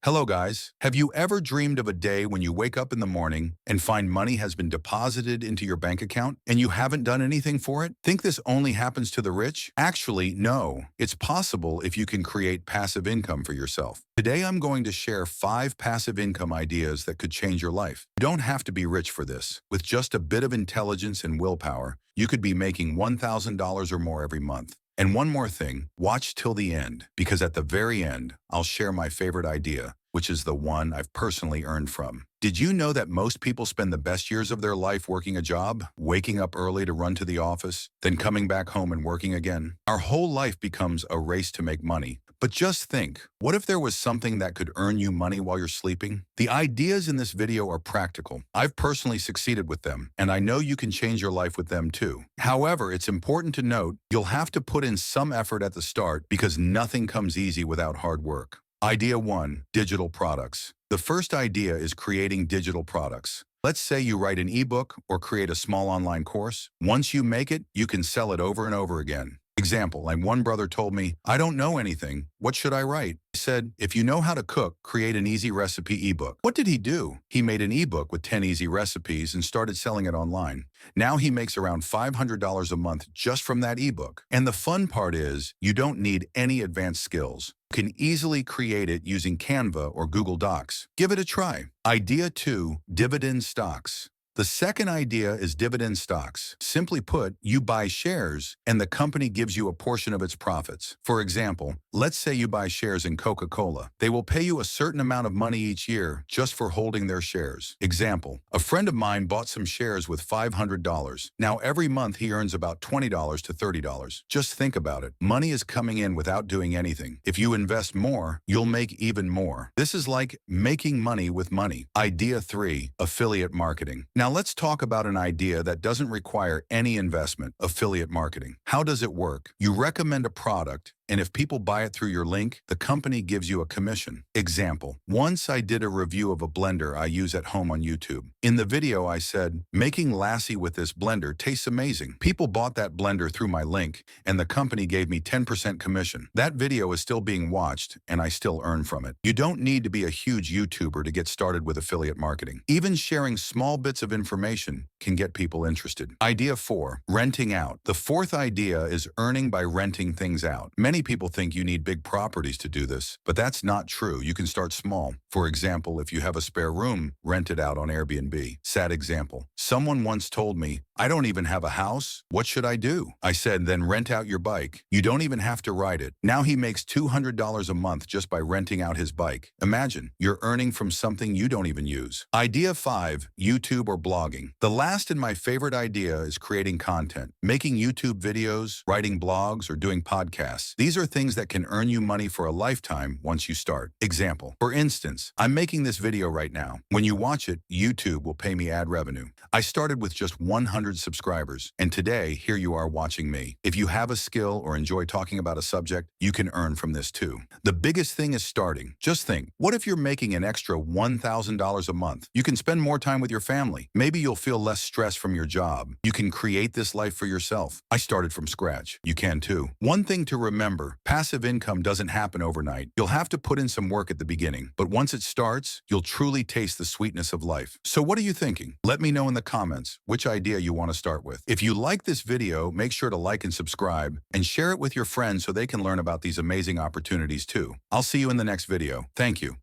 Hello guys. Have you ever dreamed of a day when you wake up in the morning and find money has been deposited into your bank account and you haven't done anything for it? Think this only happens to the rich? Actually, no. It's possible if you can create passive income for yourself. Today I'm going to share 5 passive income ideas that could change your life. You don't have to be rich for this. With just a bit of intelligence and willpower, you could be making $1,000 or more every month. And one more thing, watch till the end, because at the very end, I'll share my favorite idea, which is the one I've personally earned from. Did you know that most people spend the best years of their life working a job, waking up early to run to the office, then coming back home and working again? Our whole life becomes a race to make money. But just think, what if there was something that could earn you money while you're sleeping? The ideas in this video are practical. I've personally succeeded with them, and I know you can change your life with them too. However, it's important to note, you'll have to put in some effort at the start because nothing comes easy without hard work. Idea 1, digital products. The first idea is creating digital products. Let's say you write an ebook or create a small online course. Once you make it, you can sell it over and over again. Example, like one brother told me, "I don't know anything. What should I write?" I said, "If you know how to cook, create an easy recipe ebook." What did he do? He made an ebook with 10 easy recipes and started selling it online. Now he makes around $500 a month just from that ebook. And the fun part is, you don't need any advanced skills. You can easily create it using Canva or Google Docs. Give it a try. Idea 2, dividend stocks. The second idea is dividend stocks. Simply put, you buy shares and the company gives you a portion of its profits. For example, let's say you buy shares in Coca-Cola. They will pay you a certain amount of money each year just for holding their shares. Example, a friend of mine bought some shares with $500. Now every month he earns about $20 to $30. Just think about it. Money is coming in without doing anything. If you invest more, you'll make even more. This is like making money with money. Idea 3, affiliate marketing. Now let's talk about an idea that doesn't require any investment, affiliate marketing. How does it work? You recommend a product, and if people buy it through your link, the company gives you a commission. Example, once I did a review of a blender I use at home on YouTube. In the video I said, "Making lassi with this blender tastes amazing." People bought that blender through my link, and the company gave me 10% commission. That video is still being watched, and I still earn from it. You don't need to be a huge YouTuber to get started with affiliate marketing. Even sharing small bits of information can get people interested. Idea 4, renting out. The fourth idea is earning by renting things out. Many people think you need big properties to do this, but that's not true. You can start small. For example, if you have a spare room, rent it out on Airbnb. Sad example. Someone once told me, "I don't even have a house. What should I do?" I said, "Then rent out your bike. You don't even have to ride it." Now he makes $200 a month just by renting out his bike. Imagine, you're earning from something you don't even use. Idea 5, YouTube or blogging. The last and my favorite idea is creating content. Making YouTube videos, writing blogs, or doing podcasts. These are things that can earn you money for a lifetime once you start. Example, for instance, I'm making this video right now. When you watch it, YouTube will pay me ad revenue. I started with just 100 subscribers, and today, here you are watching me. If you have a skill or enjoy talking about a subject, you can earn from this too. The biggest thing is starting. Just think, what if you're making an extra $1,000 a month? You can spend more time with your family. Maybe you'll feel less stress from your job. You can create this life for yourself. I started from scratch. You can too. One thing to remember, passive income doesn't happen overnight. You'll have to put in some work at the beginning, but once it starts, you'll truly taste the sweetness of life. So what are you thinking? Let me know in the comments which idea you want to start with. If you like this video, make sure to like and subscribe, and share it with your friends so they can learn about these amazing opportunities too. I'll see you in the next video. Thank you.